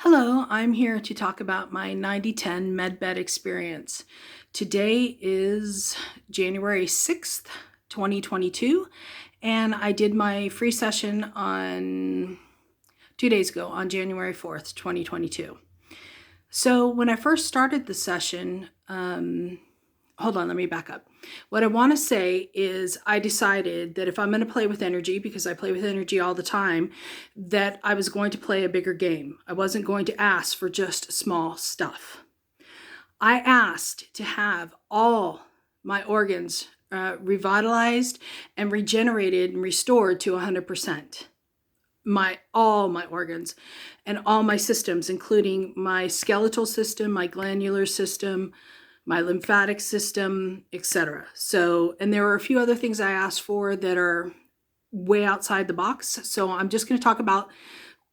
Hello, I'm here to talk about my 90/10 MedBed experience. Today is January 6th, 2022, and I did my free session on 2 days ago on January 4th, 2022. So when I first started the session, hold on, let me back up. What I want to say is I decided that if I'm going to play with energy, because I play with energy all the time, that I was going to play a bigger game. I wasn't going to ask for just small stuff. I asked to have all my organs revitalized and regenerated and restored to 100%. All my organs and all my systems, including my skeletal system, my glandular system, my lymphatic system, etc. So, and there are a few other things I asked for that are way outside the box. So I'm just going to talk about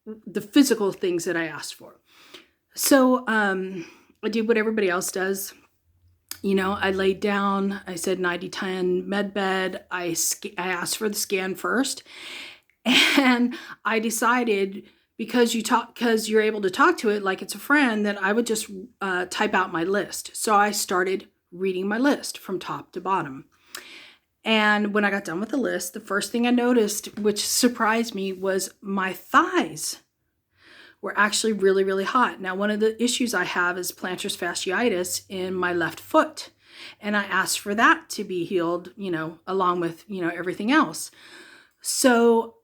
the physical things that I asked for. So I did what everybody else does. I laid down, I said 90/10 med bed. I asked for the scan first. And I decided because you're able to talk to it like it's a friend, that I would just type out my list. So I started reading my list from top to bottom. And when I got done with the list, the first thing I noticed, which surprised me, was my thighs were actually really, really hot. Now, one of the issues I have is plantar fasciitis in my left foot. And I asked for that to be healed, along with, everything else. So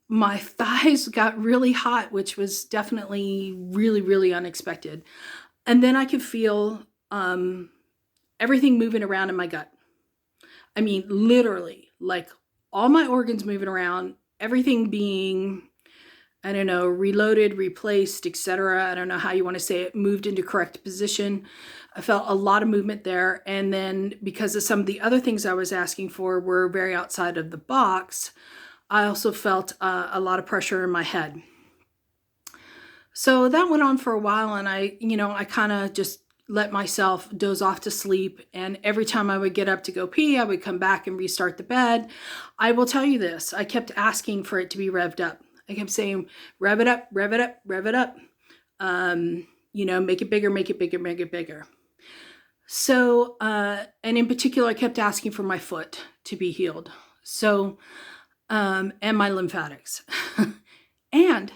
my thighs got really hot, which was definitely really, really unexpected. And then I could feel everything moving around in my gut. I mean, literally, like all my organs moving around, everything being, reloaded, replaced, etc. I don't know how you want to say it, moved into correct position. I felt a lot of movement there. And then because of some of the other things I was asking for were very outside of the box, I also felt a lot of pressure in my head. So that went on for a while, and I kind of just let myself doze off to sleep. And every time I would get up to go pee, I would come back and restart the bed. I will tell you this, I kept asking for it to be revved up. I kept saying, rev it up, rev it up, rev it up. Make it bigger, make it bigger, make it bigger. So, and in particular, I kept asking for my foot to be healed. So, and my lymphatics. And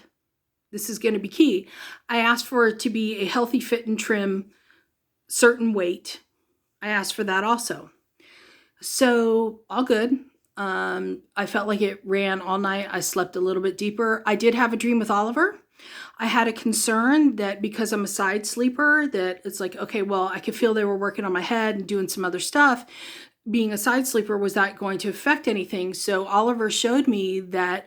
this is going to be key. I asked for it to be a healthy, fit, and trim, certain weight. I asked for that also. So all good. I felt like it ran all night. I slept a little bit deeper. I did have a dream with Oliver. I had a concern that because I'm a side sleeper, that it's like, okay, well, I could feel they were working on my head and doing some other stuff. Being a side sleeper, was that going to affect anything? So Oliver showed me that,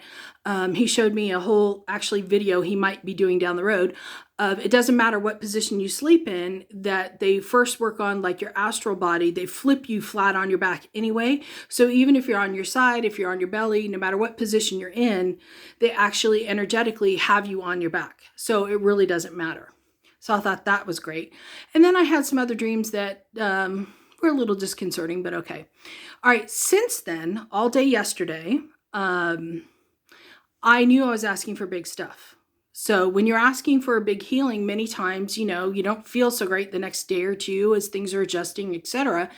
he showed me a whole actually video he might be doing down the road of, it doesn't matter what position you sleep in, that they first work on like your astral body. They flip you flat on your back anyway. So even if you're on your side, if you're on your belly, no matter what position you're in, they actually energetically have you on your back. So it really doesn't matter. So I thought that was great. And then I had some other dreams that, were a little disconcerting, but okay. All right. Since then, all day yesterday, I knew I was asking for big stuff. So when you're asking for a big healing, many times, you don't feel so great the next day or two as things are adjusting, etc.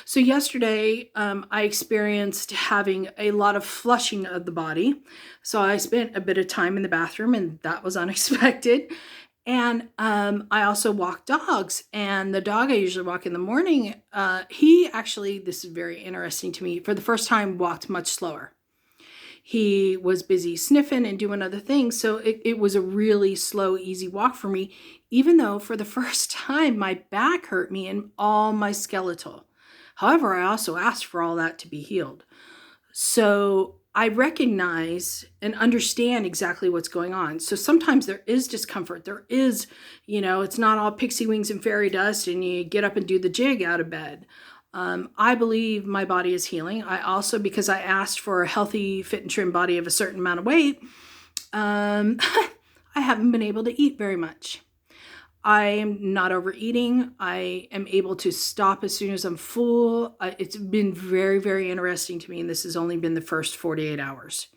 So yesterday, I experienced having a lot of flushing of the body. So I spent a bit of time in the bathroom, and that was unexpected. And I also walk dogs, and the dog I usually walk in the morning, he actually, this is very interesting to me, for the first time walked much slower. He was busy sniffing and doing other things, so it was a really slow, easy walk for me, even though for the first time my back hurt me and all my skeletal. However, I also asked for all that to be healed. So I recognize and understand exactly what's going on. So sometimes there is discomfort. There is, it's not all pixie wings and fairy dust and you get up and do the jig out of bed. I believe my body is healing. I also, because I asked for a healthy, fit, and trim body of a certain amount of weight, I haven't been able to eat very much. I am not overeating. I am able to stop as soon as I'm full. It's been very, very interesting to me, and this has only been the first 48 hours.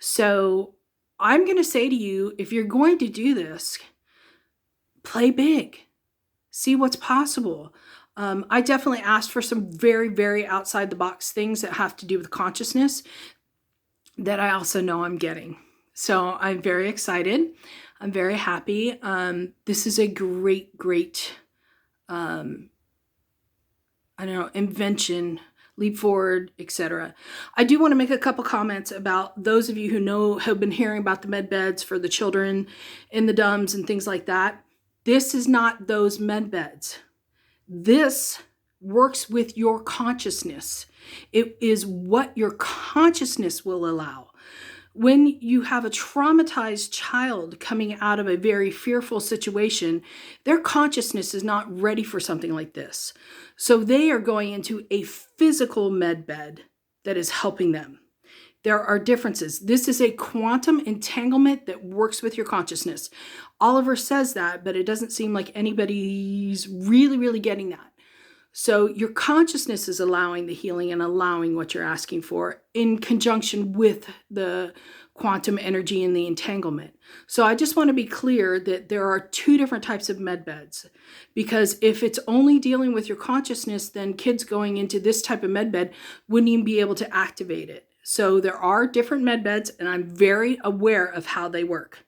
So I'm going to say to you, if you're going to do this, play big, see what's possible. I definitely asked for some very, very outside the box things that have to do with consciousness that I also know I'm getting. So I'm very excited. I'm very happy. This is a great, great, invention, leap forward, etc. I do want to make a couple comments about those of you who have been hearing about the med beds for the children in the DUMBs and things like that. This is not those med beds. This works with your consciousness. It is what your consciousness will allow. When you have a traumatized child coming out of a very fearful situation, their consciousness is not ready for something like this. So they are going into a physical med bed that is helping them. There are differences. This is a quantum entanglement that works with your consciousness. Oliver says that, but it doesn't seem like anybody's really, really getting that. So your consciousness is allowing the healing and allowing what you're asking for in conjunction with the quantum energy and the entanglement. So I just want to be clear that there are two different types of med beds, because if it's only dealing with your consciousness, then kids going into this type of med bed wouldn't even be able to activate it. So there are different med beds, and I'm very aware of how they work.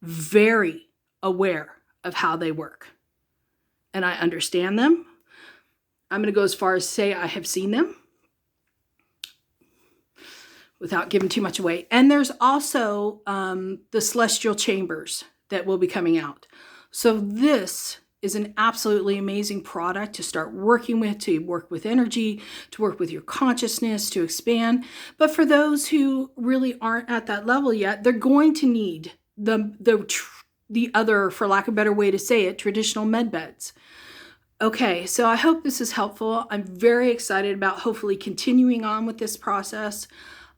Very aware of how they work. And I understand them. I'm going to go as far as say I have seen them without giving too much away. And there's also the celestial chambers that will be coming out. So this is an absolutely amazing product to start working with, to work with energy, to work with your consciousness, to expand. But for those who really aren't at that level yet, they're going to need the other, for lack of a better way to say it, traditional med beds. Okay, so I hope this is helpful. I'm very excited about hopefully continuing on with this process.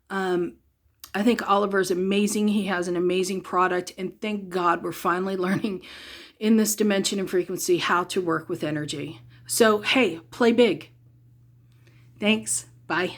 I think Oliver's amazing. He has an amazing product, and thank God we're finally learning in this dimension and frequency how to work with energy. So, hey, play big. Thanks. Bye.